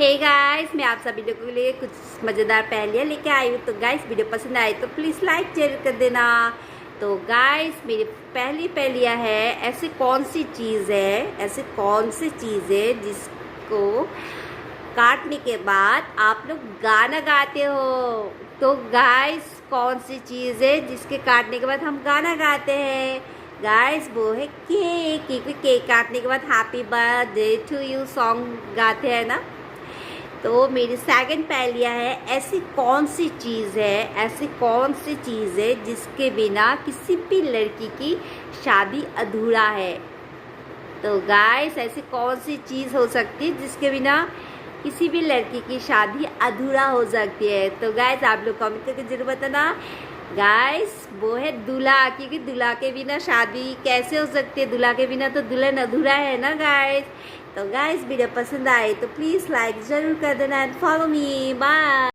Hey guys, मैं आप सभी लोगों के लिए कुछ मज़ेदार पहेलियाँ लेके आई हूँ। तो गाइस, वीडियो पसंद आए तो प्लीज़ लाइक जरूर कर देना। तो गाइस, मेरी पहली पहेलियाँ है, ऐसी कौन सी चीज़ है जिसको काटने के बाद आप लोग गाना गाते हो। तो गाइस, कौन सी चीज़ है जिसके काटने के बाद हम गाना गाते हैं। गाइस, वो है केक, क्योंकि केक काटने के बाद happy birthday to you song गाते हैं ना। तो मेरी सेकंड पहेलियाँ है, ऐसी कौन सी चीज़ है जिसके बिना किसी भी लड़की की शादी अधूरा है। तो गाइस, ऐसी कौन सी चीज़ हो सकती है जिसके बिना किसी भी लड़की की शादी अधूरा हो सकती है। तो गाइस, आप लोग कमेंट करके जरूर बताना। गाइस, वो है दूल्हा, क्योंकि दूल्हा के बिना शादी कैसे हो सकती है। दूल्हा के बिना तो दुल्हन अधूरा है ना गाइस। तो गाइस, वीडियो पसंद आए तो प्लीज़ लाइक ज़रूर कर देना एंड फॉलो मी। बाय।